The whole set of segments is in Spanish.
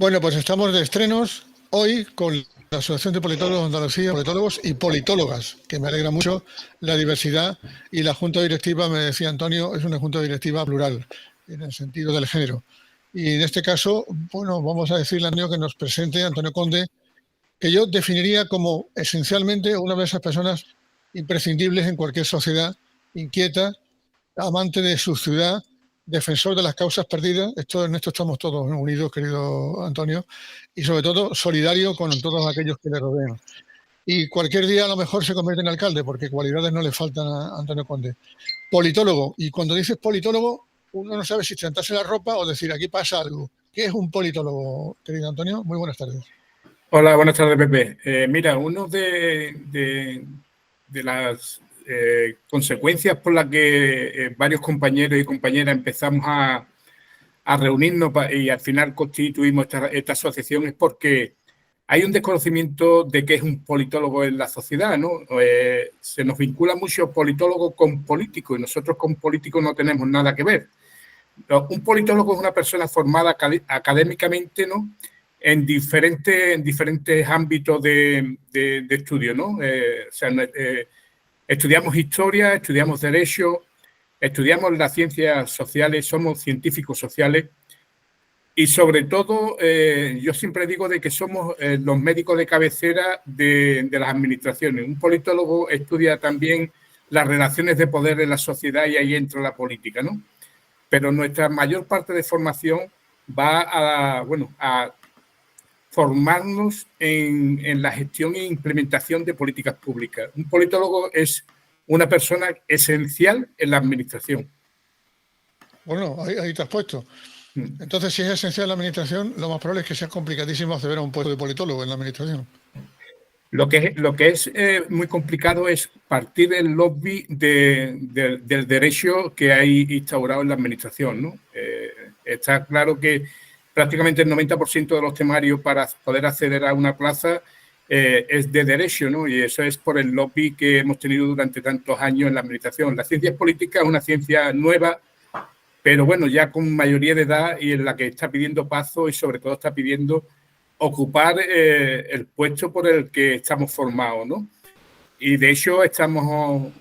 Bueno, pues estamos de estrenos hoy con la Asociación de Politólogos de Andalucía, politólogos y politólogas, que me alegra mucho la diversidad, y la Junta Directiva, me decía Antonio, es una Junta Directiva plural, en el sentido del género. Y en este caso, bueno, vamos a decirle a Antonio que nos presente, Antonio Conde, que yo definiría como esencialmente una de esas personas imprescindibles en cualquier sociedad inquieta, amante de su ciudad, defensor de las causas perdidas. En esto estamos todos unidos, querido Antonio, y sobre todo solidario con todos aquellos que le rodean. Y cualquier día a lo mejor se convierte en alcalde, porque cualidades no le faltan a Antonio Conde. Politólogo, y cuando dices politólogo, uno no sabe si sentarse la ropa o decir aquí pasa algo. ¿Qué es un politólogo, querido Antonio? Muy buenas tardes. Hola, buenas tardes, Pepe. Mira, uno de las consecuencias por las que varios compañeros y compañeras empezamos a reunirnos y al final constituimos esta asociación es porque hay un desconocimiento de qué es un politólogo en la sociedad, ¿no? Se nos vincula mucho politólogo con político y nosotros con políticos no tenemos nada que ver. Un politólogo es una persona formada académicamente, ¿no?, en diferentes ámbitos de estudio, ¿no? Estudiamos historia, estudiamos derecho, estudiamos las ciencias sociales, somos científicos sociales y sobre todo yo siempre digo de que somos los médicos de cabecera de las administraciones. Un politólogo estudia también las relaciones de poder en la sociedad y ahí entra la política, ¿no? Pero nuestra mayor parte de formación va a formarnos en la gestión e implementación de políticas públicas. Un politólogo es una persona esencial en la administración. Bueno, ahí te has puesto. Entonces, si es esencial la administración, lo más probable es que sea complicadísimo acceder a un puesto de politólogo en la administración. Lo que es muy complicado es partir del lobby del derecho que hay instaurado en la administración, ¿no? Está claro que prácticamente el 90% de los temarios para poder acceder a una plaza es de derecho, ¿no? Y eso es por el lobby que hemos tenido durante tantos años en la administración. La ciencia política es una ciencia nueva, pero bueno, ya con mayoría de edad y en la que está pidiendo paso y sobre todo está pidiendo ocupar el puesto por el que estamos formados, ¿no? Y de hecho estamos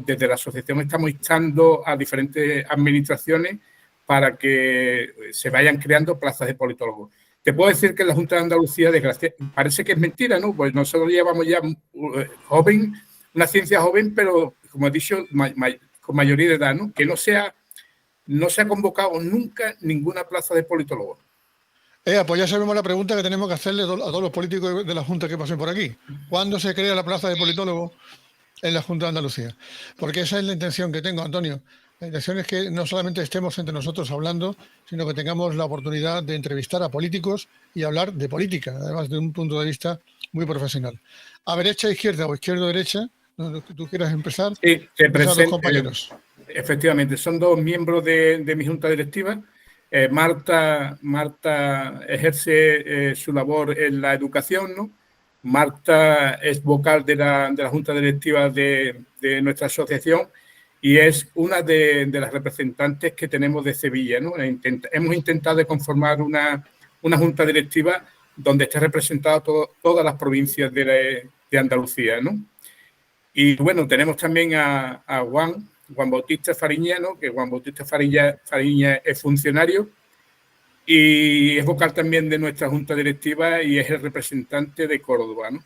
desde la asociación estamos instando a diferentes administraciones para que se vayan creando plazas de politólogos. Te puedo decir que en la Junta de Andalucía, desgraciadamente, parece que es mentira, ¿no? Pues nosotros llevamos ya una ciencia joven, pero como he dicho, con mayoría de edad, ¿no? Que no se ha convocado nunca ninguna plaza de politólogo. Pues ya sabemos la pregunta que tenemos que hacerle a todos los políticos de la Junta que pasen por aquí. ¿Cuándo se crea la plaza de politólogo en la Junta de Andalucía? Porque esa es la intención que tengo, Antonio. La intención es que no solamente estemos entre nosotros hablando, sino que tengamos la oportunidad de entrevistar a políticos y hablar de política, además de un punto de vista muy profesional. ¿A derecha, izquierda o izquierda-derecha? Donde tú quieras empezar. Sí, te presento, dos compañeros. Efectivamente, son dos miembros de mi junta directiva. Marta ejerce su labor en la educación, ¿no? Marta es vocal de la junta directiva de nuestra asociación y es una de las representantes que tenemos de Sevilla, ¿no? Hemos intentado conformar una junta directiva donde esté representada todas las provincias de Andalucía, ¿no? Y bueno, tenemos también a Juan Bautista Fariña, ¿no? Que Juan Bautista Fariña es funcionario y es vocal también de nuestra junta directiva y es el representante de Córdoba, ¿no?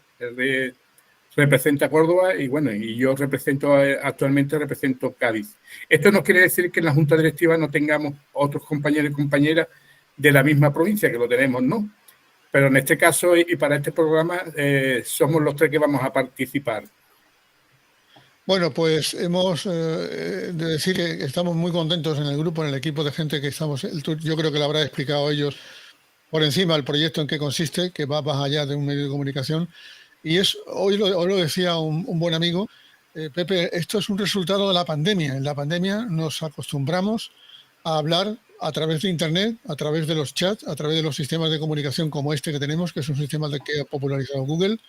Representa Córdoba y bueno, y yo actualmente represento Cádiz. Esto no quiere decir que en la junta directiva no tengamos otros compañeros y compañeras de la misma provincia, que lo tenemos, ¿no? Pero en este caso y para este programa somos los tres que vamos a participar. Bueno, pues hemos de decir que estamos muy contentos en el grupo, en el equipo de gente que estamos. Yo creo que le habrá explicado a ellos por encima el proyecto en qué consiste, que va más allá de un medio de comunicación. Y hoy lo decía un buen amigo, Pepe, esto es un resultado de la pandemia. En la pandemia nos acostumbramos a hablar a través de Internet, a través de los chats, a través de los sistemas de comunicación como este que tenemos, que es un sistema que ha popularizado Google.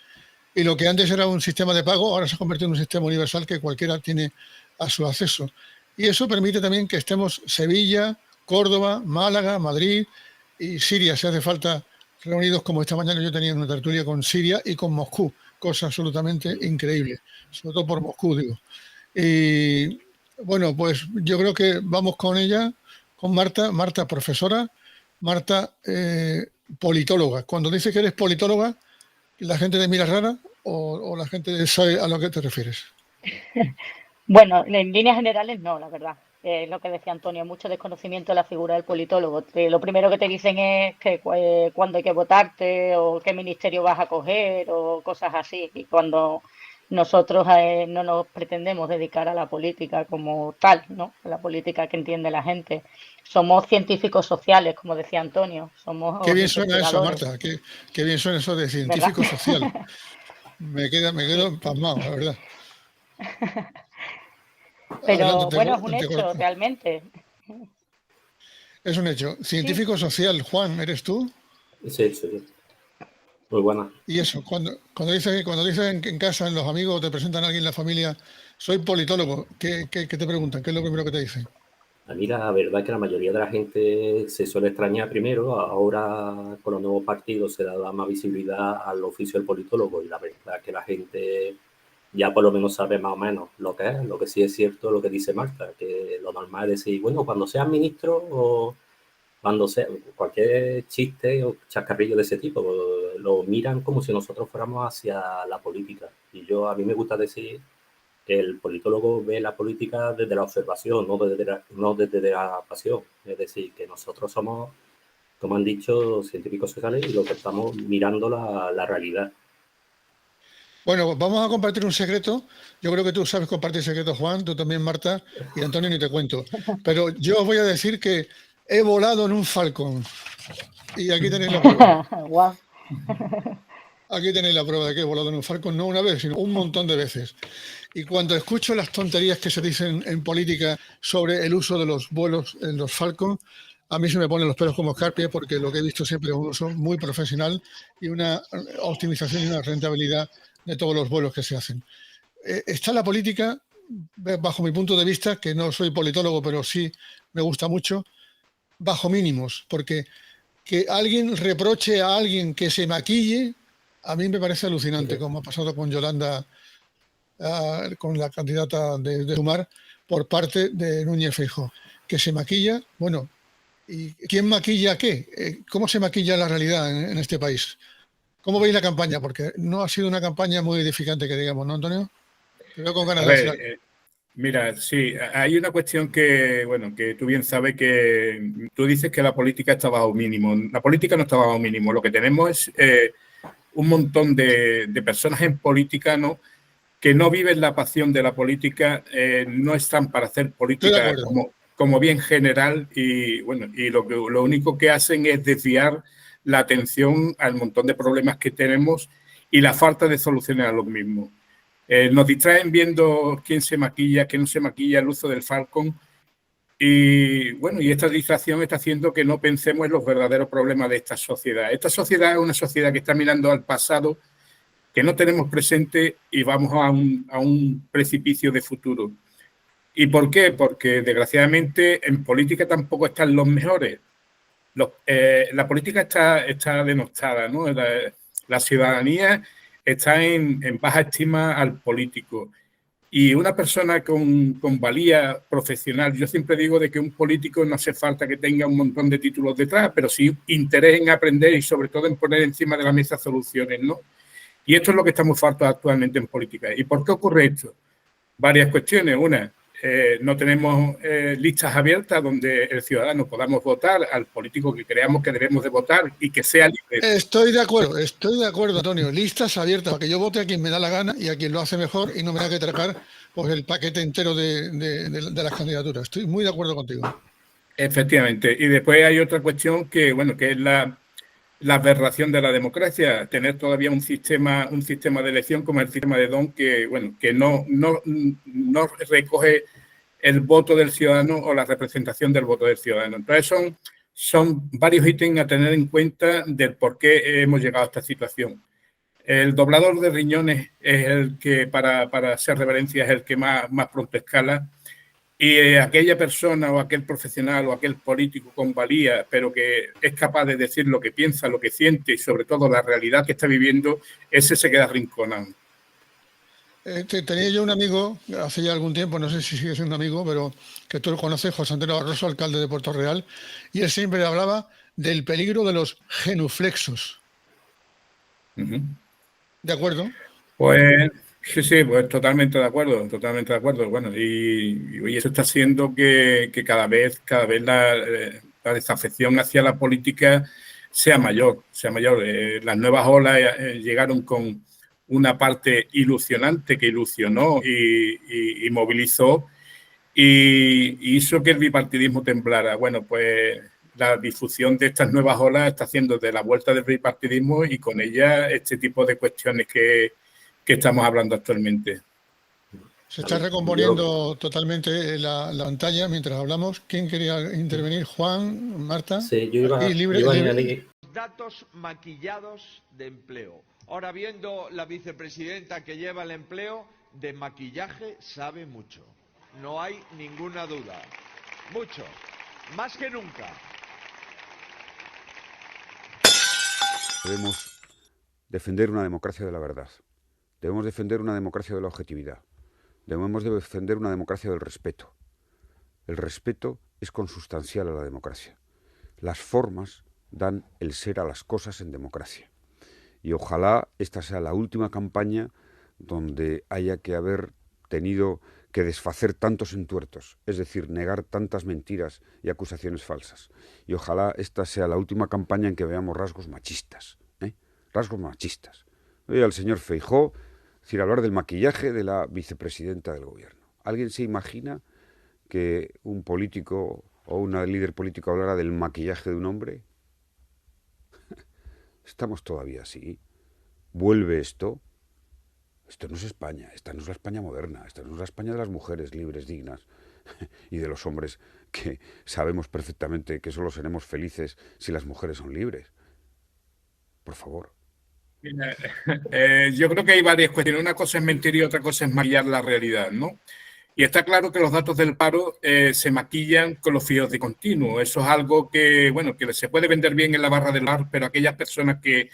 Y lo que antes era un sistema de pago, ahora se ha convertido en un sistema universal que cualquiera tiene a su acceso. Y eso permite también que estemos Sevilla, Córdoba, Málaga, Madrid y Siria, si hace falta, reunidos como esta mañana yo tenía una tertulia con Siria y con Moscú, cosa absolutamente increíble, sobre todo por Moscú, digo. Y bueno, pues yo creo que vamos con ella, con Marta. Marta, profesora, Marta, politóloga. Cuando dices que eres politóloga, ¿la gente te mira rara o la gente sabe a lo que te refieres? Bueno, en líneas generales no, la verdad. Lo que decía Antonio, mucho desconocimiento de la figura del politólogo. Lo primero que te dicen es que cuándo hay que votarte o qué ministerio vas a coger o cosas así. Y cuando nosotros no nos pretendemos dedicar a la política como tal, ¿no? A la política que entiende la gente. Somos científicos sociales, como decía Antonio. Qué Somos bien suena eso, investigadores, Marta. Qué bien suena eso de ¿verdad? científico social. Me Sí. quedo pasmado, la verdad. Adelante, Pero bueno, es un hecho, corto. realmente. Es un hecho. Sí. Científico social, Juan, ¿eres tú? Sí, sí, muy buena. Y eso, cuando dices en casa, en los amigos, te presentan a alguien en la familia, soy politólogo, ¿qué te preguntan? ¿Qué es lo primero que te dicen? A mí la verdad es que la mayoría de la gente se suele extrañar primero, ahora con los nuevos partidos se da más visibilidad al oficio del politólogo y la verdad es que la gente ya por lo menos sabe más o menos lo que es, lo que sí es cierto, lo que dice Marta, que lo normal es decir, bueno, cuando seas ministro o cuando sea cualquier chiste o chascarrillo de ese tipo, lo miran como si nosotros fuéramos hacia la política. Y a mí me gusta decir que el politólogo ve la política desde la observación, no desde la pasión. Es decir, que nosotros somos, como han dicho, científicos sociales y lo que estamos mirando la realidad. Bueno, vamos a compartir un secreto. Yo creo que tú sabes compartir secretos, Juan, tú también, Marta, y Antonio ni te cuento. Pero yo os voy a decir que he volado en un Falcon. Y aquí tenéis la prueba. Guau. Aquí tenéis la prueba de que he volado en un Falcon, no una vez, sino un montón de veces. Y cuando escucho las tonterías que se dicen en política sobre el uso de los vuelos en los Falcon, a mí se me ponen los pelos como escarpias porque lo que he visto siempre es un uso muy profesional y una optimización y una rentabilidad de todos los vuelos que se hacen. Está la política, bajo mi punto de vista, que no soy politólogo, pero sí me gusta mucho, bajo mínimos, porque que alguien reproche a alguien que se maquille, a mí me parece alucinante, como ha pasado con Yolanda, con la candidata de Sumar, por parte de Núñez Feijóo, que se maquilla. Bueno, ¿y quién maquilla qué? ¿Cómo se maquilla la realidad en este país? ¿Cómo veis la campaña? Porque no ha sido una campaña muy edificante, que digamos, ¿no, Antonio? Te veo con ganas A de decir algo. ver, mira, sí, hay una cuestión que, bueno, que tú bien sabes que tú dices que la política está bajo mínimo. La política no está bajo mínimo. Lo que tenemos es un montón de personas en política, ¿no?, que no viven la pasión de la política, no están para hacer Estoy de política acuerdo. como bien general y, bueno, y lo único que hacen es desviar la atención al montón de problemas que tenemos y la falta de soluciones a los mismos. Nos distraen viendo quién se maquilla, quién no se maquilla, el uso del Falcon. Y bueno, y esta distracción está haciendo que no pensemos en los verdaderos problemas de esta sociedad. Esta sociedad es una sociedad que está mirando al pasado, que no tenemos presente y vamos a un precipicio de futuro. ¿Y por qué? Porque desgraciadamente en política tampoco están los mejores. La política está denostada, ¿no? La ciudadanía está en baja estima al político. Y una persona con valía profesional, yo siempre digo de que un político no hace falta que tenga un montón de títulos detrás, pero sí interés en aprender y sobre todo en poner encima de la mesa soluciones, ¿no? Y esto es lo que estamos faltos actualmente en política. ¿Y por qué ocurre esto? Varias cuestiones. Una, no tenemos listas abiertas donde el ciudadano podamos votar al político que creamos que debemos de votar y que sea libre. Estoy de acuerdo, Antonio. Listas abiertas para que yo vote a quien me da la gana y a quien lo hace mejor y no me da que tragar pues, el paquete entero de las candidaturas. Estoy muy de acuerdo contigo. Efectivamente. Y después hay otra cuestión que, bueno, que es la aberración de la democracia, tener todavía un sistema de elección como el sistema de Don que, bueno, que no recoge el voto del ciudadano o la representación del voto del ciudadano. Entonces son varios ítems a tener en cuenta del por qué hemos llegado a esta situación. El doblador de riñones es el que, para hacer reverencia, es el que más pronto escala. y aquella persona o aquel profesional o aquel político con valía, pero que es capaz de decir lo que piensa, lo que siente y sobre todo la realidad que está viviendo, ese se queda arrinconado. Tenía yo un amigo hace ya algún tiempo, no sé si sigue siendo amigo, pero que tú lo conoces, José Antonio Barroso, alcalde de Puerto Real, y él siempre hablaba del peligro de los genuflexos. ¿De acuerdo? Pues sí, pues totalmente de acuerdo, totalmente de acuerdo. Bueno, y eso está haciendo que cada vez la desafección hacia la política sea mayor, sea mayor. Las nuevas olas llegaron con una parte ilusionante que ilusionó y movilizó y hizo que el bipartidismo temblara. Bueno, pues la difusión de estas nuevas olas está haciendo de la vuelta del bipartidismo y con ella este tipo de cuestiones que estamos hablando actualmente. Se está recomponiendo totalmente la pantalla mientras hablamos. ¿Quién quería intervenir? Juan, Marta. Sí, yo iba a añadir. Datos maquillados de empleo. Ahora, viendo la vicepresidenta que lleva el empleo, de maquillaje sabe mucho. No hay ninguna duda. Mucho. Más que nunca. Debemos defender una democracia de la verdad. Debemos defender una democracia de la objetividad. Debemos defender una democracia del respeto. El respeto es consustancial a la democracia. Las formas dan el ser a las cosas en democracia. Y ojalá esta sea la última campaña donde haya que haber tenido que desfacer tantos entuertos, es decir, negar tantas mentiras y acusaciones falsas. Y ojalá esta sea la última campaña en que veamos rasgos machistas. Rasgos machistas. Oye, al señor Feijóo, decir, hablar del maquillaje de la vicepresidenta del gobierno. ¿Alguien se imagina que un político o una líder político hablara del maquillaje de un hombre? Estamos todavía así. ¿Vuelve esto? Esto no es España, esta no es la España moderna, esta no es la España de las mujeres libres, dignas, y de los hombres que sabemos perfectamente que solo seremos felices si las mujeres son libres. Por favor. Yo creo que hay varias cuestiones. Una cosa es mentir y otra cosa es maquillar la realidad, ¿no? Y está claro que los datos del paro se maquillan con los fijos de continuo. Eso es algo que, bueno, que se puede vender bien en la barra del bar, pero aquellas personas que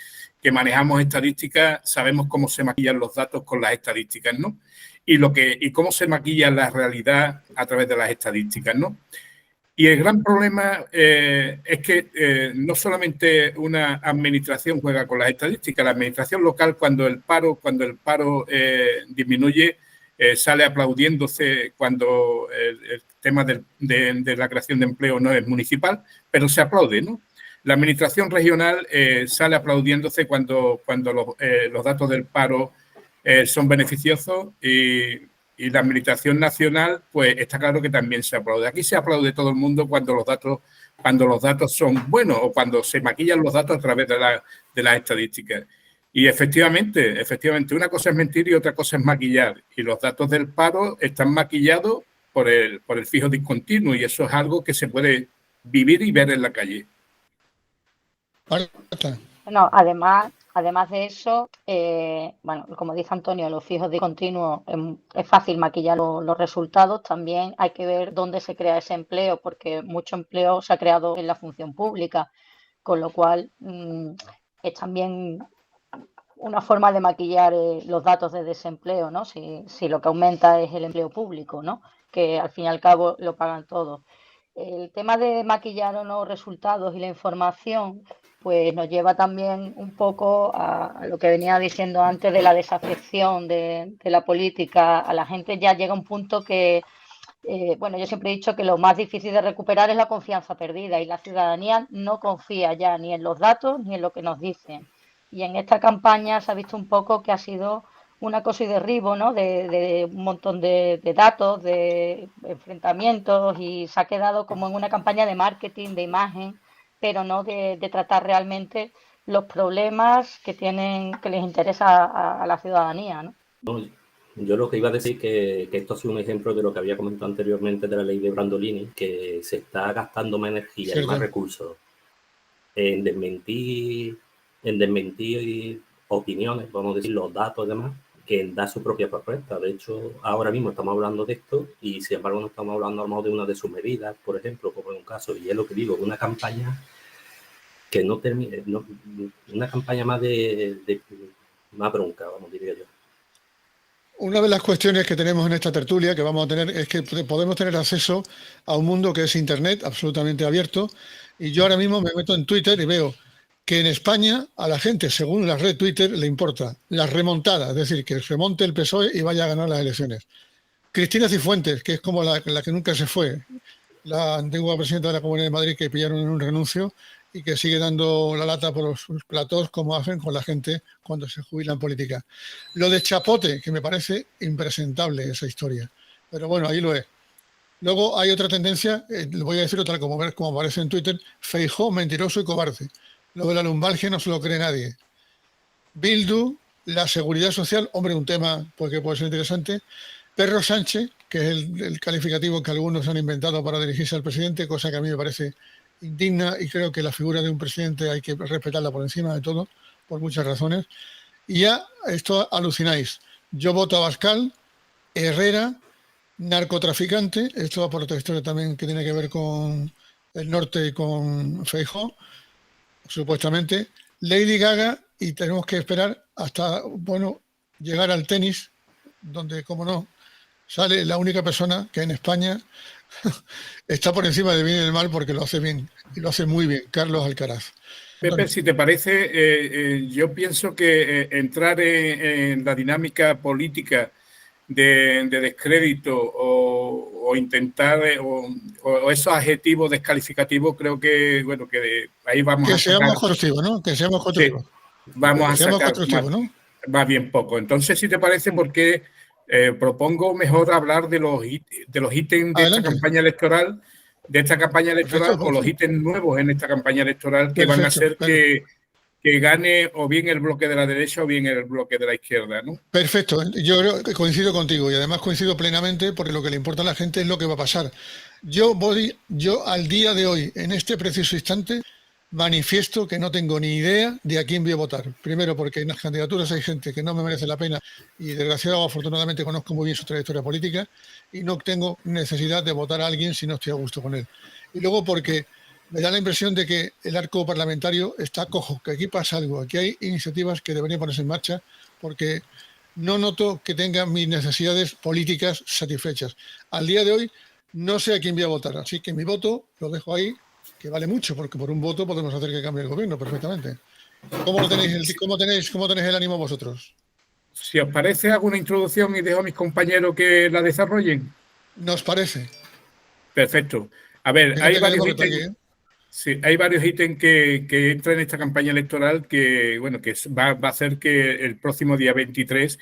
manejamos estadísticas sabemos cómo se maquillan los datos con las estadísticas, ¿no? Y cómo se maquilla la realidad a través de las estadísticas, ¿no? Y el gran problema es que no solamente una administración juega con las estadísticas, la administración local cuando el paro disminuye, sale aplaudiéndose cuando el tema de la creación de empleo no es municipal, pero se aplaude, ¿no? La administración regional sale aplaudiéndose cuando los datos del paro son beneficiosos y la administración nacional, pues está claro que también se aplaude. Aquí se aplaude todo el mundo cuando los datos son buenos o cuando se maquillan los datos a través de las estadísticas. Y efectivamente, una cosa es mentir y otra cosa es maquillar. Y los datos del paro están maquillados por el fijo discontinuo y eso es algo que se puede vivir y ver en la calle. No, además de eso, bueno, como dice Antonio, los fijos discontinuos es fácil maquillar los resultados. También hay que ver dónde se crea ese empleo, porque mucho empleo se ha creado en la función pública, con lo cual es también una forma de maquillar los datos de desempleo, ¿no? Si lo que aumenta es el empleo público, ¿no? Que al fin y al cabo lo pagan todos. El tema de maquillar o no resultados y la información, pues nos lleva también un poco a lo que venía diciendo antes de la desafección de la política. A la gente ya llega un punto que, bueno, yo siempre he dicho que lo más difícil de recuperar es la confianza perdida y la ciudadanía no confía ya ni en los datos ni en lo que nos dicen. Y en esta campaña se ha visto un poco que ha sido un acoso y derribo, ¿no? de un montón de datos, de enfrentamientos y se ha quedado como en una campaña de marketing, de imagen, pero no de tratar realmente los problemas que les interesa a la ciudadanía, ¿no? No, yo lo que iba a decir que esto ha sido un ejemplo de lo que había comentado anteriormente de la ley de Brandolini, que se está gastando más energía y más recursos en desmentir opiniones, vamos a decir, los datos y demás, que da su propia propuesta. De hecho, ahora mismo estamos hablando de esto y, sin embargo, no estamos hablando a lo mejor de una de sus medidas, por ejemplo, como en un caso, y es lo que digo, una campaña que no termine, una campaña más más bronca, vamos, diría yo. Una de las cuestiones que tenemos en esta tertulia que vamos a tener es que podemos tener acceso a un mundo que es Internet absolutamente abierto, y yo ahora mismo me meto en Twitter y veo que en España a la gente, según la red Twitter, le importa la remontada, es decir, que remonte el PSOE y vaya a ganar las elecciones. Cristina Cifuentes, que es como la que nunca se fue, la antigua presidenta de la Comunidad de Madrid, que pillaron en un renuncio y que sigue dando la lata por los platós, como hacen con la gente cuando se jubila en política. Lo de Chapote, que me parece impresentable esa historia, pero bueno, ahí lo es. Luego hay otra tendencia, le voy a decir otra, como aparece en Twitter: Feijóo, mentiroso y cobarde. Lo de la lumbalgia no se lo cree nadie. Bildu, la seguridad social, hombre, un tema porque puede ser interesante. Perro Sánchez, que es el calificativo que algunos han inventado para dirigirse al presidente, cosa que a mí me parece indigna, y creo que la figura de un presidente hay que respetarla por encima de todo, por muchas razones. Y ya, esto alucináis. Yo voto a Abascal, Herrera, narcotraficante, esto va por otra historia también que tiene que ver con el norte y con Feijóo, supuestamente, Lady Gaga, y tenemos que esperar hasta, bueno, llegar al tenis, donde, como no, sale la única persona que en España está por encima del bien y del mal porque lo hace bien, y lo hace muy bien, Carlos Alcaraz. Pepe, si te parece, yo pienso que entrar en la dinámica política de descrédito o intentar o esos adjetivos descalificativos, creo que, bueno, que ahí vamos que a sacar... seamos constructivos, ¿no? Que seamos constructivos. Sí, vamos a sacar más bien poco. Entonces, si te parece, porque propongo mejor hablar de los ítems de esta campaña electoral, Perfecto. o los ítems nuevos en esta campaña electoral que van a hacer que gane o bien el bloque de la derecha o bien el bloque de la izquierda, ¿no? Perfecto, yo coincido contigo, y además coincido plenamente, porque lo que le importa a la gente es lo que va a pasar. Yo al día de hoy, en este preciso instante, manifiesto que no tengo ni idea de a quién voy a votar. Primero, porque en las candidaturas hay gente que no me merece la pena, y desgraciadamente o afortunadamente conozco muy bien su trayectoria política, y no tengo necesidad de votar a alguien si no estoy a gusto con él. Y luego porque me da la impresión de que el arco parlamentario está cojo, que aquí pasa algo, aquí hay iniciativas que deberían ponerse en marcha, porque no noto que tengan mis necesidades políticas satisfechas. Al día de hoy no sé a quién voy a votar, así que mi voto lo dejo ahí, que vale mucho, porque por un voto podemos hacer que cambie el gobierno perfectamente. ¿Cómo tenéis el ánimo vosotros? Si os parece, hago una introducción y dejo a mis compañeros que la desarrollen. ¿Nos parece? Perfecto. A ver, hay varios ítems. Sí, hay varios ítems que entran en esta campaña electoral que, bueno, que va a hacer que el próximo día 23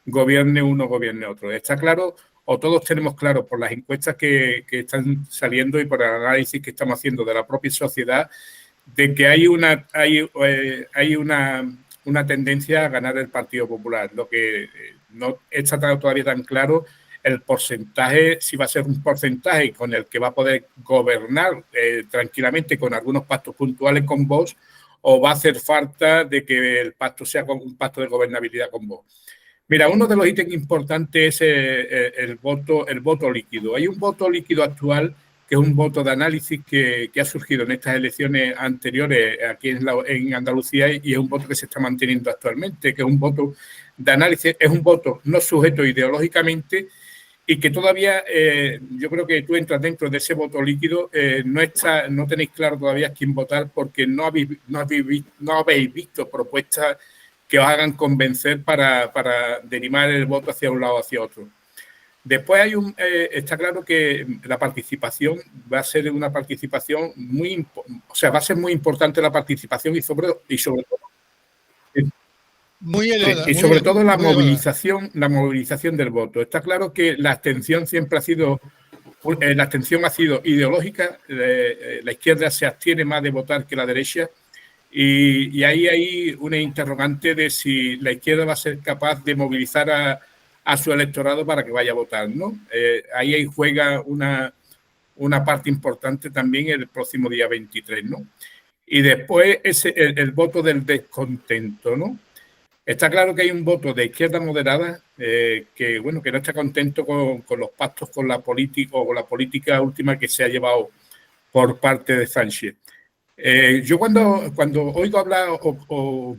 gobierne uno, gobierne otro. Está claro, o todos tenemos claro por las encuestas que están saliendo y por el análisis que estamos haciendo de la propia sociedad, de que hay una tendencia a ganar el Partido Popular. Lo que no está todavía tan claro el porcentaje, si va a ser un porcentaje con el que va a poder gobernar tranquilamente con algunos pactos puntuales con Vox, o va a hacer falta de que el pacto sea un pacto de gobernabilidad con Vox. Mira, uno de los ítems importantes es el voto líquido. Hay un voto líquido actual que es un voto de análisis que ha surgido en estas elecciones anteriores aquí en Andalucía, y es un voto que se está manteniendo actualmente, que es un voto de análisis, es un voto no sujeto ideológicamente, y que todavía yo creo que tú entras dentro de ese voto líquido, no tenéis claro todavía a quién votar, porque no habéis visto propuestas que os hagan convencer para derivar el voto hacia un lado o hacia otro. Después está claro que la participación va a ser una participación va a ser muy importante la participación y sobre todo muy elevada, y sobre todo la movilización del voto. Está claro que la abstención siempre ha sido ideológica. La izquierda se abstiene más de votar que la derecha, y ahí hay una interrogante de si la izquierda va a ser capaz de movilizar a su electorado para que vaya a votar, ¿no? Ahí juega una parte importante también el próximo día 23, ¿no? Y después el voto del descontento, ¿no? Está claro que hay un voto de izquierda moderada que, bueno, que no está contento con los pactos con la política o con la política última que se ha llevado por parte de Sánchez. Yo cuando oigo hablar o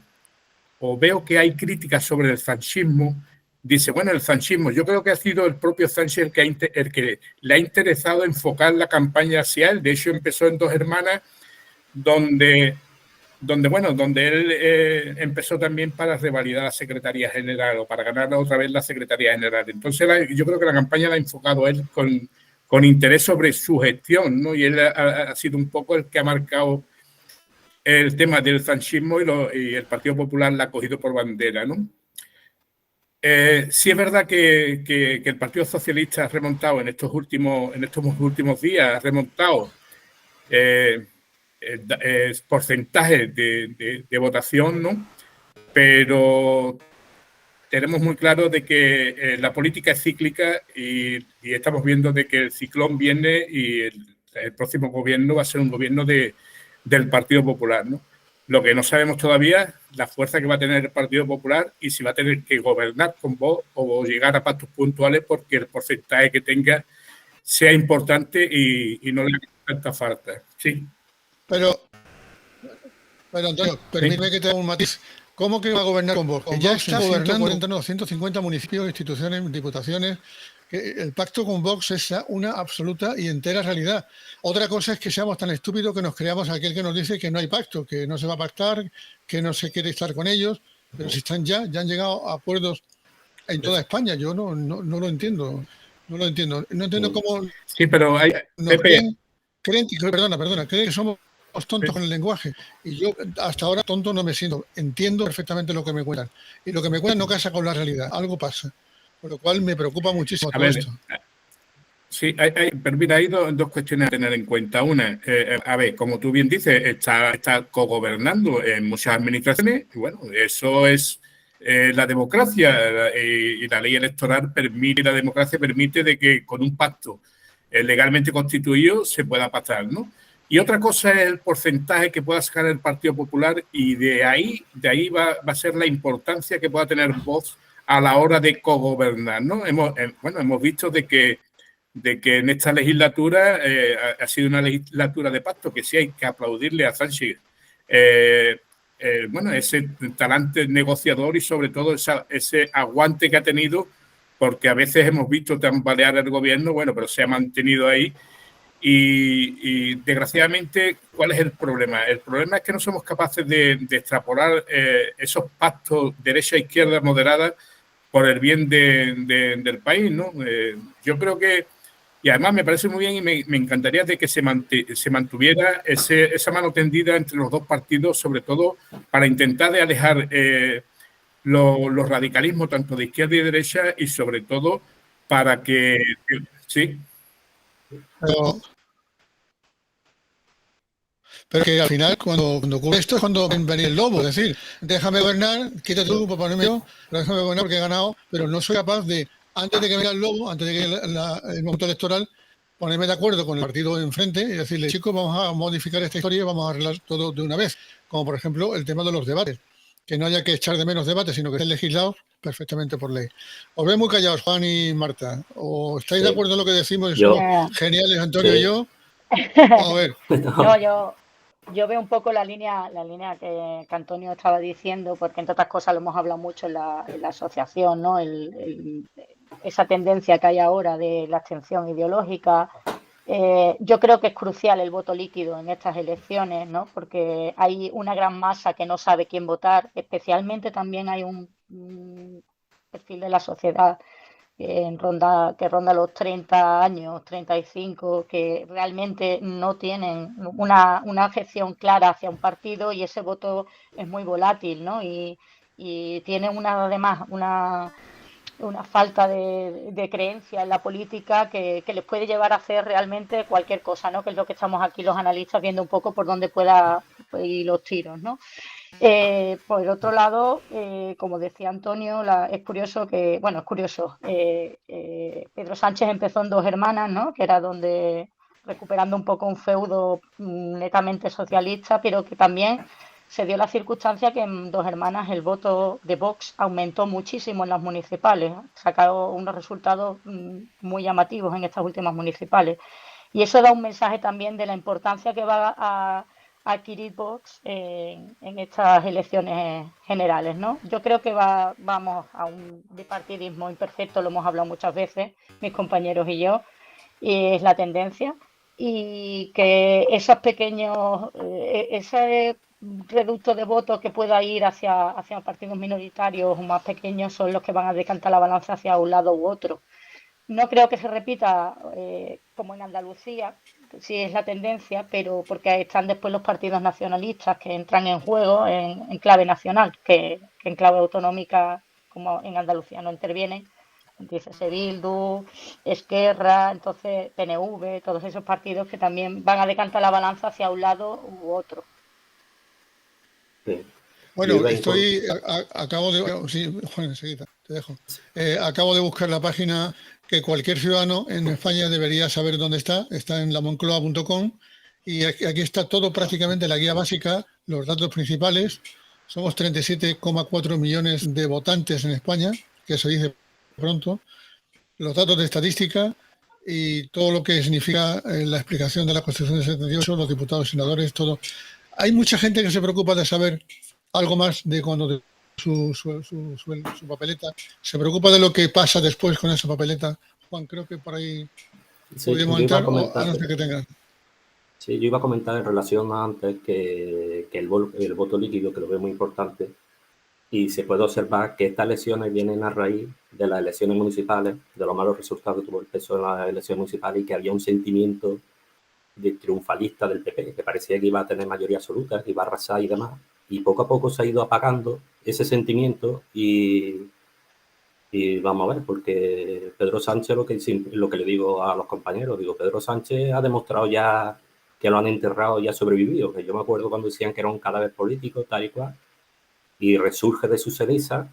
veo que hay críticas sobre el sanchismo, dice, bueno, el sanchismo, yo creo que ha sido el propio Sánchez el que le ha interesado enfocar la campaña hacia él. De hecho, empezó en Dos Hermanas, donde él empezó también para revalidar la Secretaría General o para ganar otra vez la Secretaría General. Entonces, yo creo que la campaña la ha enfocado él con interés sobre su gestión, ¿no? Y él ha sido un poco el que ha marcado el tema del sanchismo y el Partido Popular la ha cogido por bandera, ¿no? Sí es verdad que el Partido Socialista ha remontado en estos últimos días, ha remontado porcentajes de votación, ¿no? Pero tenemos muy claro de que la política es cíclica y estamos viendo de que el ciclón viene y el próximo gobierno va a ser un gobierno del Partido Popular, ¿no? Lo que no sabemos todavía es la fuerza que va a tener el Partido Popular y si va a tener que gobernar con Vox o llegar a pactos puntuales porque el porcentaje que tenga sea importante y no le haga tanta falta. Sí. Pero Antonio, permíteme que te haga un matiz. ¿Cómo que va a gobernar con Vox? Ya está gobernando 150 municipios, instituciones, diputaciones. El pacto con Vox es una absoluta y entera realidad. Otra cosa es que seamos tan estúpidos que nos creamos a aquel que nos dice que no hay pacto, que no se va a pactar, que no se quiere estar con ellos, pero si están ya han llegado a acuerdos en toda España. Yo no lo entiendo. No lo entiendo. No entiendo cómo... Sí, pero hay... creen que somos tontos con el lenguaje. Y yo hasta ahora tonto no me siento. Entiendo perfectamente lo que me cuentan. Y lo que me cuentan no casa con la realidad. Algo pasa. Por lo cual me preocupa muchísimo todo esto. Sí, pero mira, hay dos cuestiones a tener en cuenta. Una, a ver, como tú bien dices, está cogobernando en muchas administraciones. Y bueno, eso es la democracia y la ley electoral permite, la democracia permite de que con un pacto legalmente constituido se pueda pactar, ¿no? Y otra cosa es el porcentaje que pueda sacar el Partido Popular y de ahí va a ser la importancia que pueda tener Vox a la hora de cogobernar, ¿no? Hemos visto de que en esta legislatura ha sido una legislatura de pacto que sí hay que aplaudirle a Sánchez. Ese talante negociador y sobre todo ese aguante que ha tenido, porque a veces hemos visto tambalear el gobierno, bueno, pero se ha mantenido ahí. Y desgraciadamente, ¿cuál es el problema? El problema es que no somos capaces de extrapolar esos pactos derecha-izquierda moderada por el bien del país, ¿no? Yo creo que, y además me parece muy bien y me encantaría de que se mantuviera esa mano tendida entre los dos partidos, sobre todo para intentar de alejar los radicalismos tanto de izquierda y derecha y sobre todo para que... Sí. Pero que al final, cuando ocurre esto, es cuando viene el lobo. Es decir, déjame gobernar, quítate tú para ponerme yo, pero déjame gobernar porque he ganado, pero no soy capaz de, antes de que venga el lobo, antes de que el momento electoral, ponerme de acuerdo con el partido de enfrente y decirle, chicos, vamos a modificar esta historia y vamos a arreglar todo de una vez. Como por ejemplo el tema de los debates. Que no haya que echar de menos debates, sino que estén legislados perfectamente por ley. Os veo muy callados, Juan y Marta. ¿O estáis de acuerdo en lo que decimos? Somos geniales, Antonio y yo. Vamos a ver. No, yo veo un poco la línea que Antonio estaba diciendo, porque entre otras cosas lo hemos hablado mucho en la asociación, ¿no? Esa tendencia que hay ahora de la abstención ideológica. Yo creo que es crucial el voto líquido en estas elecciones, ¿no? Porque hay una gran masa que no sabe quién votar, especialmente también hay un perfil de la sociedad que ronda los 30 años, 35, que realmente no tienen una afección clara hacia un partido y ese voto es muy volátil, ¿no? Y tiene además una falta de creencia en la política que les puede llevar a hacer realmente cualquier cosa, ¿no? Que es lo que estamos aquí los analistas viendo un poco por dónde pueda ir los tiros, ¿no? Por otro lado, como decía Antonio, es curioso que, bueno, es curioso, Pedro Sánchez empezó en Dos Hermanas, ¿no? Que era donde, recuperando un poco un feudo netamente socialista, pero que también se dio la circunstancia que en Dos Hermanas el voto de Vox aumentó muchísimo en las municipales, sacaron unos resultados muy llamativos en estas últimas municipales. Y eso da un mensaje también de la importancia que va a adquirir Vox en estas elecciones generales, ¿no? Yo creo que vamos a un bipartidismo imperfecto, lo hemos hablado muchas veces, mis compañeros y yo, y es la tendencia, y que esos pequeños, ese reducto de votos que pueda ir hacia partidos minoritarios o más pequeños son los que van a decantar la balanza hacia un lado u otro. No creo que se repita como en Andalucía, sí es la tendencia, pero porque están después los partidos nacionalistas que entran en juego en clave nacional, que en clave autonómica, como en Andalucía, no intervienen. Dice Bildu, Esquerra, entonces PNV, todos esos partidos que también van a decantar la balanza hacia un lado u otro. Sí. Bueno, acabo de... Sí, Juan, enseguida, te dejo. Acabo de buscar la página que cualquier ciudadano en España debería saber dónde está en lamoncloa.com, y aquí está todo, prácticamente la guía básica, los datos principales. Somos 37,4 millones de votantes en España, que se dice pronto, los datos de estadística y todo lo que significa la explicación de la Constitución del 78, los diputados, senadores, todo. Hay mucha gente que se preocupa de saber algo más de cuando su papeleta, se preocupa de lo que pasa después con esa papeleta. Juan, creo que por ahí podríamos entrar, a no ser que tengan. Sí, yo iba a comentar en relación a antes que el voto líquido, que lo veo muy importante, y se puede observar que estas elecciones vienen a raíz de las elecciones municipales, de los malos resultados que tuvo el PSOE en las elecciones municipales, y que había un sentimiento de triunfalista del PP, que parecía que iba a tener mayoría absoluta, que iba a arrasar y demás, y poco a poco se ha ido apagando ese sentimiento y vamos a ver, porque Pedro Sánchez, lo que le digo a los compañeros, Pedro Sánchez ha demostrado ya que lo han enterrado y ha sobrevivido, que yo me acuerdo cuando decían que era un cadáver político, tal y cual, y resurge de su ceniza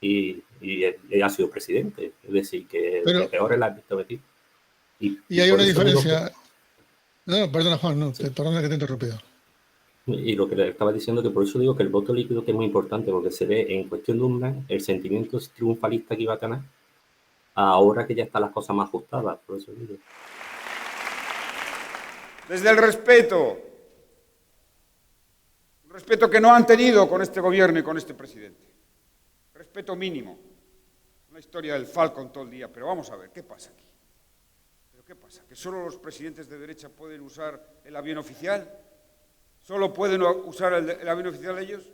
y ha sido presidente. Es decir, que peor es la han visto metido. Y hay una diferencia. No, perdona, Juan, no, perdona que te he interrumpido. Y lo que le estaba diciendo, que por eso digo que el voto líquido que es muy importante, porque se ve en cuestión de un mes el sentimiento triunfalista que iba a tener, ahora que ya están las cosas más ajustadas. Por eso digo. Desde el respeto, un respeto que no han tenido con este gobierno y con este presidente. Respeto mínimo. Una historia del Falcon todo el día, pero vamos a ver, ¿qué pasa aquí? ¿Pero qué pasa? ¿Que solo los presidentes de derecha pueden usar el avión oficial? ¿Solo pueden usar el avión oficial ellos?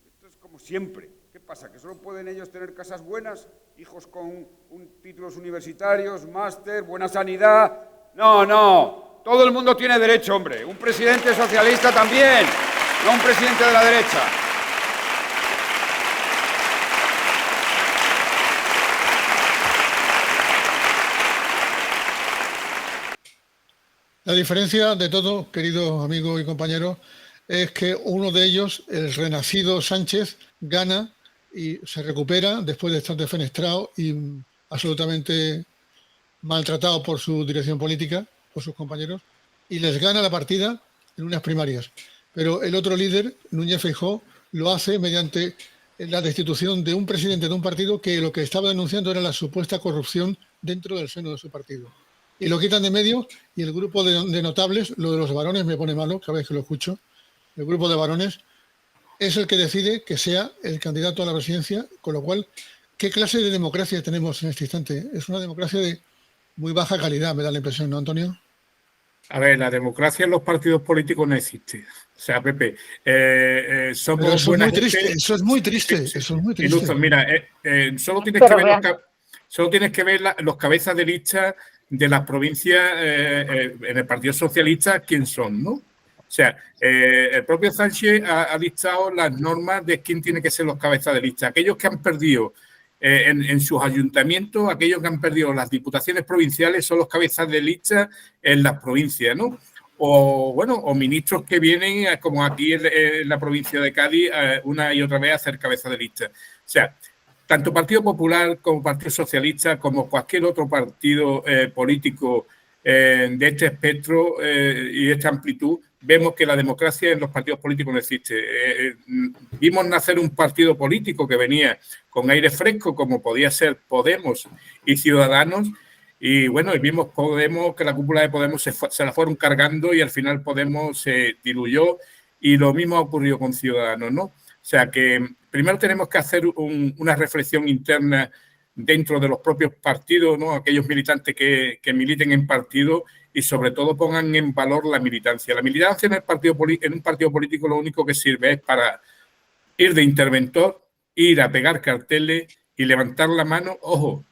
Esto es como siempre. ¿Qué pasa? ¿Que solo pueden ellos tener casas buenas, hijos con títulos universitarios, máster, buena sanidad? No, no. Todo el mundo tiene derecho, hombre. Un presidente socialista también, no un presidente de la derecha. La diferencia de todo, queridos amigos y compañeros, es que uno de ellos, el renacido Sánchez, gana y se recupera después de estar defenestrado y absolutamente maltratado por su dirección política, por sus compañeros, y les gana la partida en unas primarias. Pero el otro líder, Núñez Feijóo, lo hace mediante la destitución de un presidente de un partido que lo que estaba denunciando era la supuesta corrupción dentro del seno de su partido. Y lo quitan de medio, y el grupo de notables, lo de los varones me pone malo cada vez que lo escucho, el grupo de varones es el que decide que sea el candidato a la presidencia, con lo cual, ¿qué clase de democracia tenemos en este instante? Es una democracia de muy baja calidad, me da la impresión, ¿no, Antonio? A ver, la democracia en los partidos políticos no existe. O sea, Pepe, somos Pero eso buena es muy gente. triste, eso es muy triste, eso es muy triste. Ilustre, mira, solo tienes que ver los cabezas de lista de las provincias en el Partido Socialista, quién son, ¿no? O sea, el propio Sánchez ha dictado las normas de quién tiene que ser los cabezas de lista. Aquellos que han perdido en sus ayuntamientos, aquellos que han perdido las diputaciones provinciales son los cabezas de lista en las provincias, ¿no? O, bueno, o ministros que vienen, como aquí en la provincia de Cádiz, una y otra vez a hacer cabeza de lista. O sea, tanto Partido Popular como Partido Socialista, como cualquier otro partido político de este espectro y esta amplitud, vemos que la democracia en los partidos políticos no existe. Vimos nacer un partido político que venía con aire fresco, como podía ser Podemos y Ciudadanos, y bueno, y vimos Podemos, que la cúpula de Podemos se la fueron cargando y al final Podemos se diluyó, y lo mismo ha ocurrido con Ciudadanos, ¿no? O sea que primero tenemos que hacer una reflexión interna dentro de los propios partidos, ¿no? Aquellos militantes que militen en partidos, y sobre todo pongan en valor la militancia. La militancia en un partido político lo único que sirve es para ir de interventor, ir a pegar carteles y levantar la mano, ojo,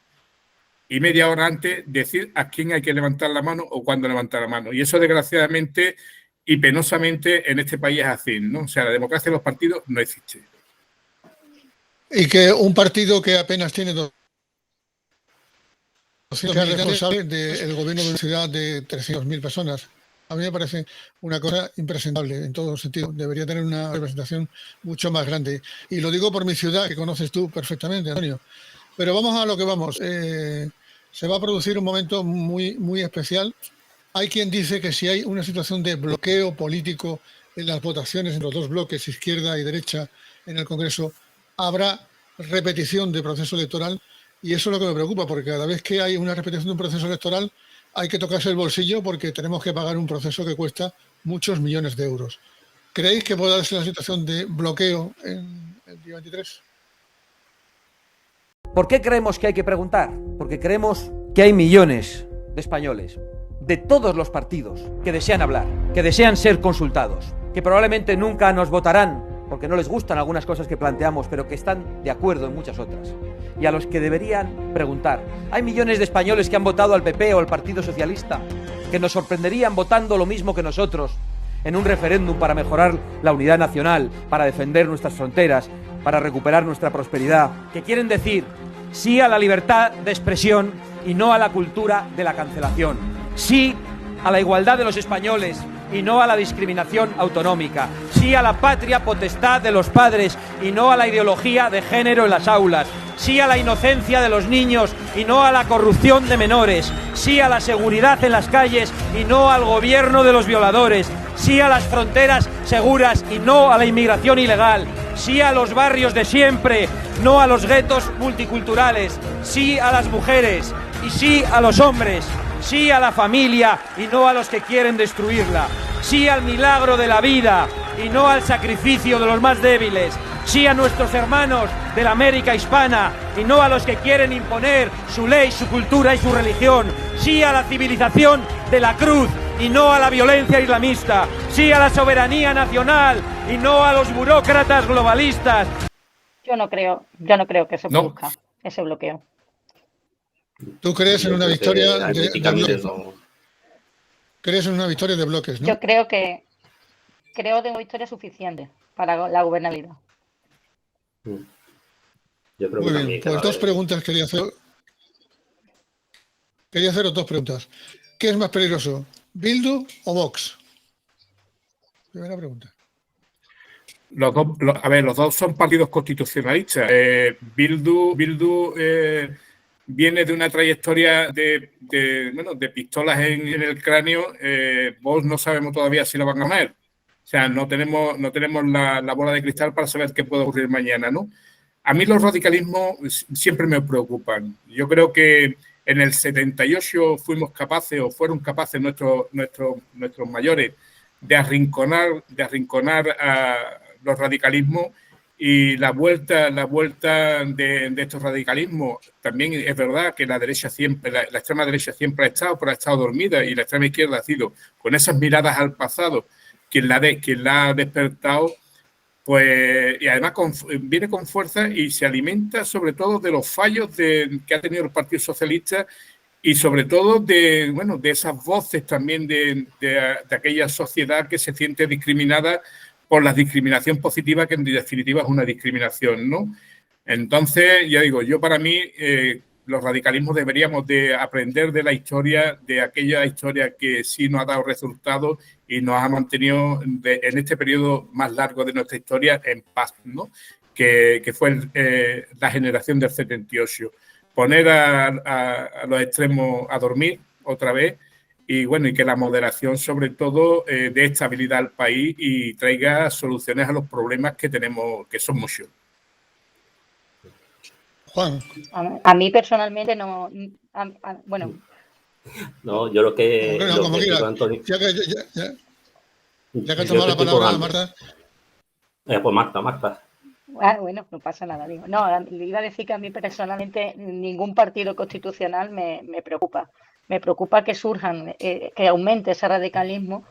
y media hora antes decir a quién hay que levantar la mano o cuándo levantar la mano. Y eso, desgraciadamente y penosamente, en este país es así, ¿no? O sea, la democracia de los partidos no existe. Y que un partido que apenas tiene 200 responsable del gobierno de una ciudad de 300.000 personas. A mí me parece una cosa impresentable en todo sentido. Debería tener una representación mucho más grande. Y lo digo por mi ciudad, que conoces tú perfectamente, Antonio. Pero vamos a lo que vamos. Se va a producir un momento muy, muy especial. Hay quien dice que si hay una situación de bloqueo político en las votaciones en los dos bloques, izquierda y derecha, en el Congreso, habrá repetición de proceso electoral. Y eso es lo que me preocupa, porque cada vez que hay una repetición de un proceso electoral hay que tocarse el bolsillo porque tenemos que pagar un proceso que cuesta muchos millones de euros. ¿Creéis que puede darse la situación de bloqueo en el día 23? ¿Por qué creemos que hay que preguntar? Porque creemos que hay millones de españoles, de todos los partidos, que desean hablar, que desean ser consultados, que probablemente nunca nos votarán porque no les gustan algunas cosas que planteamos, pero que están de acuerdo en muchas otras, y a los que deberían preguntar. Hay millones de españoles que han votado al PP o al Partido Socialista, que nos sorprenderían votando lo mismo que nosotros en un referéndum para mejorar la unidad nacional, para defender nuestras fronteras, para recuperar nuestra prosperidad, que quieren decir sí a la libertad de expresión y no a la cultura de la cancelación, sí a la igualdad de los españoles y no a la discriminación autonómica, sí a la patria potestad de los padres y no a la ideología de género en las aulas, sí a la inocencia de los niños y no a la corrupción de menores, sí a la seguridad en las calles y no al gobierno de los violadores, sí a las fronteras seguras y no a la inmigración ilegal, sí a los barrios de siempre, no a los guetos multiculturales, sí a las mujeres y sí a los hombres, sí a la familia y no a los que quieren destruirla, sí al milagro de la vida y no al sacrificio de los más débiles, sí a nuestros hermanos de la América hispana y no a los que quieren imponer su ley, su cultura y su religión, sí a la civilización de la cruz y no a la violencia islamista, sí a la soberanía nacional y no a los burócratas globalistas. Yo no creo que se produzca ese bloqueo. ¿Tú crees en una victoria de bloques? No. ¿Crees en una victoria de bloques, no? Yo creo de una victoria suficiente para la gobernabilidad. Yo creo Muy que bien, pues dos preguntas quería hacer. Quería haceros dos preguntas. ¿Qué es más peligroso, Bildu o Vox? Primera pregunta. Los dos son partidos constitucionalistas. Bildu viene de una trayectoria de pistolas en el cráneo. Vox no sabemos todavía si lo van a ganar. O sea, no tenemos la bola de cristal para saber qué puede ocurrir mañana, ¿no? A mí los radicalismos siempre me preocupan. Yo creo que en el 78 fueron capaces nuestros mayores de arrinconar a los radicalismos, y la vuelta de estos radicalismos. También es verdad que la extrema derecha siempre ha estado dormida, y la extrema izquierda ha sido, con esas miradas al pasado, quien la ha despertado, pues, y además viene con fuerza y se alimenta sobre todo de los fallos que ha tenido el Partido Socialista, y sobre todo de esas voces también de aquella sociedad que se siente discriminada por la discriminación positiva, que en definitiva es una discriminación, ¿no? Entonces, ya digo, para mí los radicalismos deberíamos de aprender de la historia, de aquella historia que sí nos ha dado resultados y nos ha mantenido en este periodo más largo de nuestra historia en paz, ¿no? Que fue la generación del 78. Poner a los extremos a dormir otra vez y bueno, y que la moderación sobre todo dé estabilidad al país y traiga soluciones a los problemas que tenemos, que son muchos. Juan. A mí personalmente no, bueno. No, yo lo que, Bueno, lo como que quiera. digo, Antonio. Ya que ha yo tomado que la estoy palabra con Marta. Pues Marta. Bueno, no pasa nada, digo. No, le iba a decir que a mí personalmente ningún partido constitucional me preocupa. Me preocupa que surjan, que aumente ese radicalismo,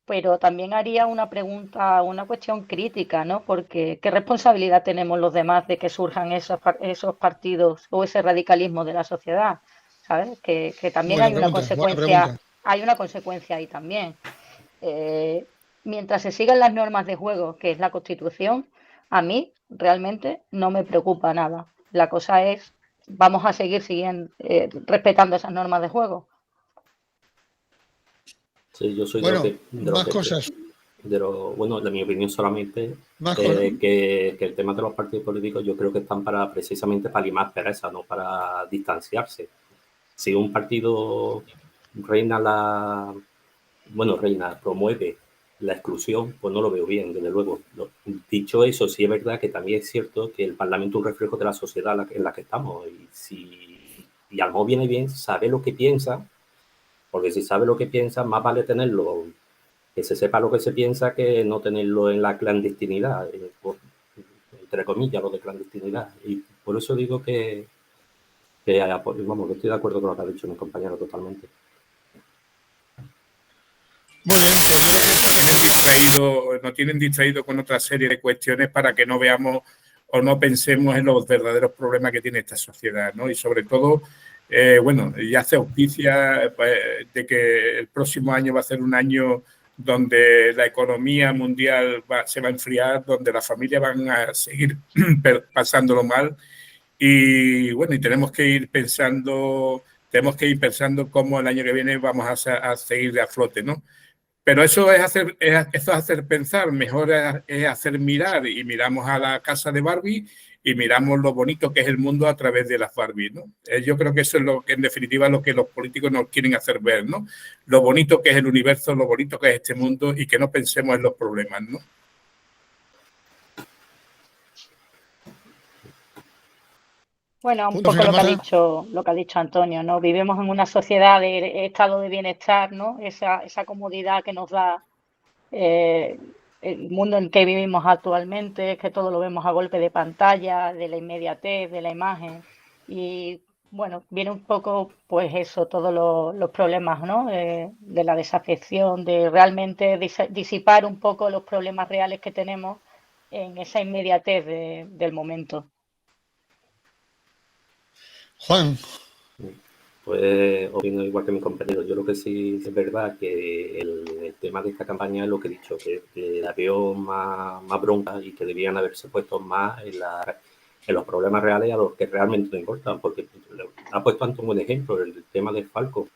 pero también haría una pregunta, una cuestión crítica, ¿no? Porque ¿qué responsabilidad tenemos los demás de que surjan esos partidos o ese radicalismo de la sociedad? ¿Sabes? Que también Buena pregunta. hay una consecuencia ahí también. Mientras se sigan las normas de juego, que es la Constitución, a mí realmente no me preocupa nada. La cosa es, vamos a seguir respetando esas normas de juego. Sí, yo soy cosas. Bueno, de mi opinión solamente, que el tema de los partidos políticos yo creo que están precisamente para limar pereza, no para distanciarse. Si un partido promueve la exclusión, pues no lo veo bien, desde luego. Dicho eso, sí es verdad que también es cierto que el Parlamento es un reflejo de la sociedad en la que estamos. Y al modo viene bien saber lo que piensa, porque si sabe lo que piensa, más vale tenerlo, que se sepa lo que se piensa, que no tenerlo en la clandestinidad, entre comillas, lo de clandestinidad. Y por eso digo que estoy de acuerdo con lo que ha dicho mi compañero totalmente. Muy bien, pues nos tienen distraído con otra serie de cuestiones para que no veamos o no pensemos en los verdaderos problemas que tiene esta sociedad, ¿no? Y sobre todo, ya se auspicia de que el próximo año va a ser un año donde la economía mundial se va a enfriar, donde las familias van a seguir pasándolo mal y tenemos que ir pensando cómo el año que viene vamos a seguir a flote, ¿no? Pero eso es hacer pensar, mejor es hacer mirar, y miramos a la casa de Barbie y miramos lo bonito que es el mundo a través de las Barbie, ¿no? Yo creo que eso es lo que en definitiva lo que los políticos nos quieren hacer ver, ¿no? Lo bonito que es el universo, lo bonito que es este mundo y que no pensemos en los problemas, ¿no? Bueno, un poco lo que ha dicho Antonio, ¿no? Vivimos en una sociedad de estado de bienestar, ¿no? Esa comodidad que nos da el mundo en que vivimos actualmente, que todo lo vemos a golpe de pantalla, de la inmediatez, de la imagen. Y bueno, viene un poco, pues eso, todos los problemas, ¿no? De la desafección, de realmente disipar un poco los problemas reales que tenemos en esa inmediatez del momento. Juan. Pues opino igual que mi compañero. Yo creo que sí es verdad que el tema de esta campaña es lo que he dicho, que la veo más bronca y que debían haberse puesto más en los problemas reales a los que realmente no importan, porque ha puesto Antonio un ejemplo, el tema de Falco.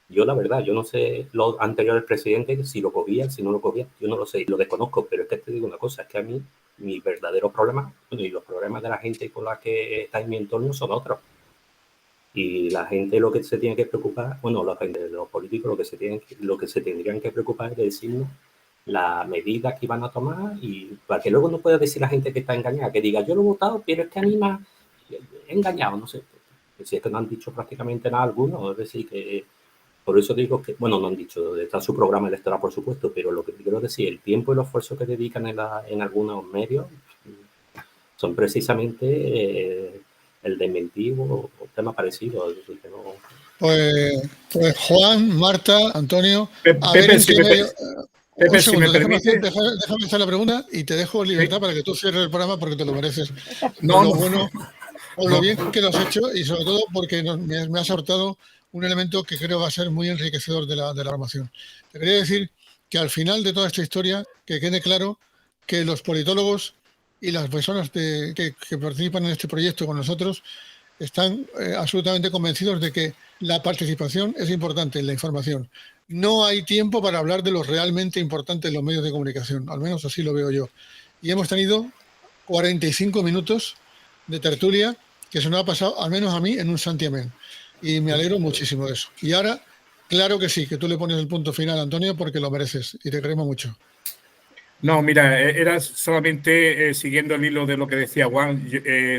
Yo la verdad, yo no sé los anteriores presidentes si lo cogían, si no lo cogían, yo no lo sé, lo desconozco, pero es que te digo una cosa, es que a mí mis verdaderos problemas y los problemas de la gente con la que está en mi entorno son otros. Y la gente lo que se tiene que preocupar, los políticos lo que se tendrían que preocupar es de decirnos las medidas que van a tomar, y para que luego no pueda decir la gente que está engañada, que diga yo lo he votado, pero es que a mí me ha engañado, no sé. Si es que no han dicho prácticamente nada alguno, es decir, que por eso digo que, no han dicho, está su programa electoral por supuesto, pero lo que quiero decir, el tiempo y los esfuerzos que dedican en algunos medios son precisamente el desmentido o tema parecido. Es decir, que no... Pues Juan, Marta, Antonio, Pepe, si me permite. Déjame hacer la pregunta y te dejo libertad para que tú cierres el programa porque te lo mereces. Por lo bien que lo has hecho y sobre todo porque me has aportado un elemento que creo va a ser muy enriquecedor de la formación. Te quería decir que al final de toda esta historia, que quede claro que los politólogos y las personas que participan en este proyecto con nosotros están absolutamente convencidos de que la participación es importante en la información. No hay tiempo para hablar de lo realmente importante en los medios de comunicación, al menos así lo veo yo. Y hemos tenido 45 minutos de tertulia que se nos ha pasado, al menos a mí, en un santiamén. Y me alegro muchísimo de eso. Y ahora claro que sí, que tú le pones el punto final, Antonio, porque lo mereces y te queremos mucho. No, mira, era solamente siguiendo el hilo de lo que decía Juan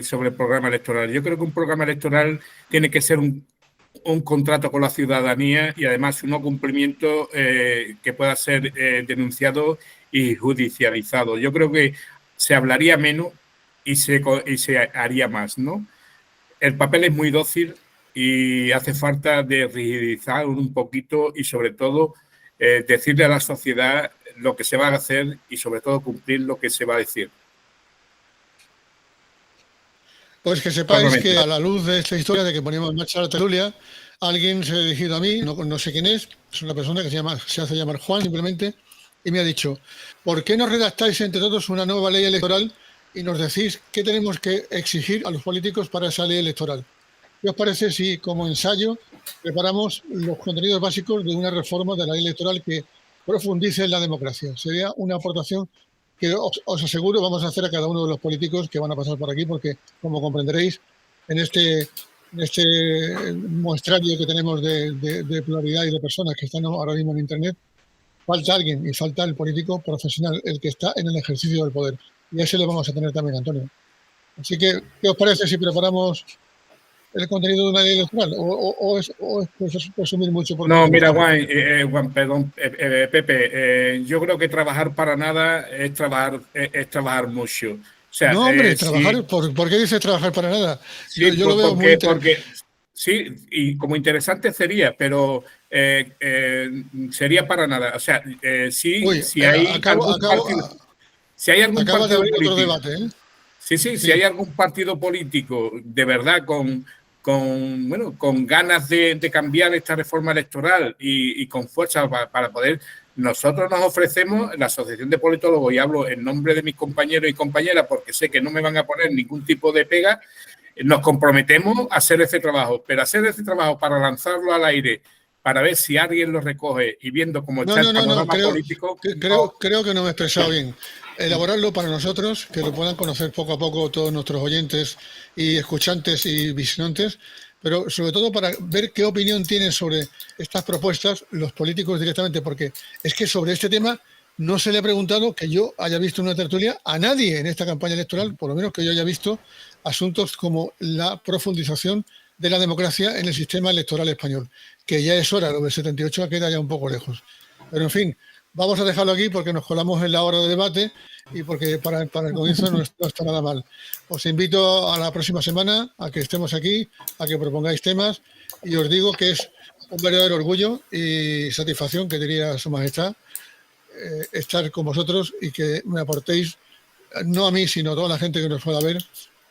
sobre el programa electoral. Yo creo que un programa electoral tiene que ser un contrato con la ciudadanía y además un no cumplimiento que pueda ser denunciado y judicializado. Yo creo que se hablaría menos y se haría más, ¿no? El papel es muy dócil y hace falta de rigidizar un poquito y sobre todo decirle a la sociedad lo que se va a hacer y sobre todo cumplir lo que se va a decir. Pues que sepáis que a la luz de esta historia de que ponemos en marcha la tertulia, alguien se ha dirigido a mí, no sé quién es una persona que se hace llamar Juan simplemente, y me ha dicho, ¿por qué no redactáis entre todos una nueva ley electoral y nos decís qué tenemos que exigir a los políticos para esa ley electoral? ¿Qué os parece si, como ensayo, preparamos los contenidos básicos de una reforma de la ley electoral que profundice en la democracia? Sería una aportación que os aseguro vamos a hacer a cada uno de los políticos que van a pasar por aquí, porque, como comprenderéis, en este muestrario que tenemos de pluralidad y de personas que están ahora mismo en Internet, falta alguien y falta el político profesional, el que está en el ejercicio del poder. Y a ese lo vamos a tener también, Antonio. Así que, ¿qué os parece si preparamos el contenido de una ley electoral? ¿O es presumir mucho? No, mira, Juan, perdón, Pepe, yo creo que trabajar para nada es trabajar mucho. O sea, no, hombre, trabajar, sí. ¿Por qué dices trabajar para nada? Sí, yo lo veo muy interesante. Sí, y como interesante sería, pero sería para nada. O sea, sí, si hay algún partido político, debate, ¿eh? Sí, si hay algún partido político de verdad con ganas de cambiar esta reforma electoral y con fuerza para poder, nosotros nos ofrecemos, la Asociación de Politólogos, y hablo en nombre de mis compañeros y compañeras porque sé que no me van a poner ningún tipo de pega, nos comprometemos a hacer ese trabajo, pero hacer ese trabajo para lanzarlo al aire, para ver si alguien lo recoge y viendo cómo está el panorama político. Creo que no me he expresado bien. Elaborarlo para nosotros, que lo puedan conocer poco a poco todos nuestros oyentes y escuchantes y visionantes, pero sobre todo para ver qué opinión tienen sobre estas propuestas los políticos directamente, porque es que sobre este tema no se le ha preguntado, que yo haya visto una tertulia, a nadie en esta campaña electoral, por lo menos que yo haya visto, asuntos como la profundización de la democracia en el sistema electoral español, que ya es hora, lo del 78 queda ya un poco lejos. Pero en fin, vamos a dejarlo aquí porque nos colamos en la hora de debate y porque para el comienzo no está nada mal. Os invito a la próxima semana a que estemos aquí, a que propongáis temas y os digo que es un verdadero orgullo y satisfacción, que diría Su Majestad, estar con vosotros y que me aportéis, no a mí, sino a toda la gente que nos pueda ver,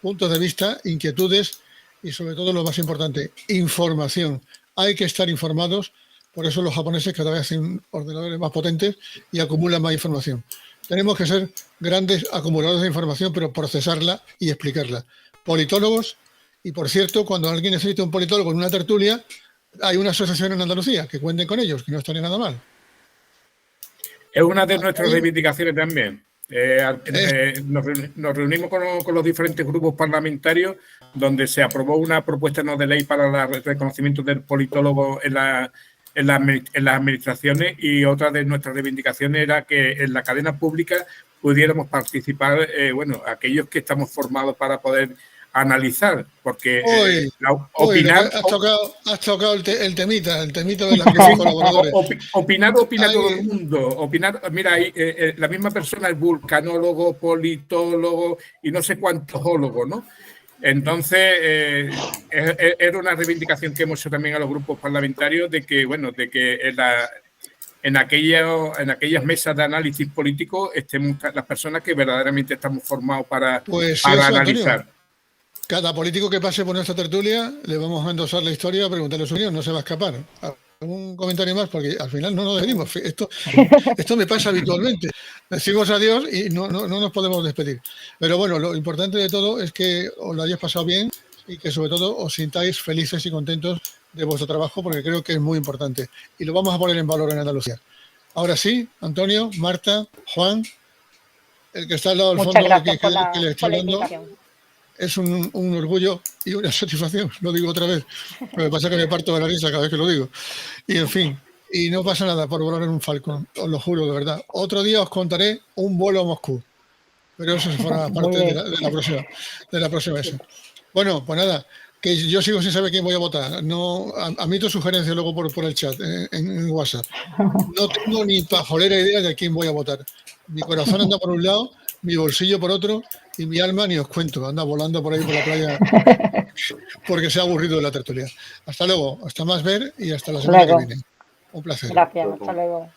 puntos de vista, inquietudes y sobre todo lo más importante, información. Hay que estar informados. Por eso los japoneses cada vez hacen ordenadores más potentes y acumulan más información. Tenemos que ser grandes acumuladores de información, pero procesarla y explicarla. Politólogos, y por cierto, cuando alguien necesita un politólogo en una tertulia, hay una asociación en Andalucía, que cuenten con ellos, que no estaría nada mal. Es una de nuestras reivindicaciones también. Nos reunimos con los diferentes grupos parlamentarios donde se aprobó una propuesta no de ley para el reconocimiento del politólogo en las administraciones, y otra de nuestras reivindicaciones era que en la cadena pública pudiéramos participar, aquellos que estamos formados para poder analizar, porque opinar... Has tocado el temita de los colaboradores. Opinar todo el mundo. Opinar, mira, la misma persona es vulcanólogo, politólogo y no sé cuántos ólogos, ¿no? Entonces, era una reivindicación que hemos hecho también a los grupos parlamentarios de que en aquellas mesas de análisis político estemos las personas que verdaderamente estamos formados para analizar. Antonio, cada político que pase por nuestra tertulia le vamos a endosar la historia, a preguntarle su opinión, no se va a escapar. Un comentario más, porque al final no nos despedimos. Esto me pasa habitualmente. Decimos adiós y no nos podemos despedir. Pero bueno, lo importante de todo es que os lo hayáis pasado bien y que sobre todo os sintáis felices y contentos de vuestro trabajo, porque creo que es muy importante. Y lo vamos a poner en valor en Andalucía. Ahora sí, Antonio, Marta, Juan, el que está al lado del fondo, que le está hablando. es un orgullo y una satisfacción, lo digo otra vez. Lo que pasa es que me parto de la risa cada vez que lo digo. Y en fin, y no pasa nada por volar en un Falcon, os lo juro, de verdad. Otro día os contaré un vuelo a Moscú, pero eso se forma parte de la próxima vez. Bueno, pues nada, que yo sigo sin saber quién voy a votar. No, admito sugerencias luego por el chat, en WhatsApp. No tengo ni pajolera idea de quién voy a votar. Mi corazón anda por un lado, mi bolsillo por otro, y mi alma ni os cuento, anda volando por ahí por la playa porque se ha aburrido de la tertulia. Hasta luego, hasta más ver y hasta la semana que viene. Un placer. Gracias, hasta luego.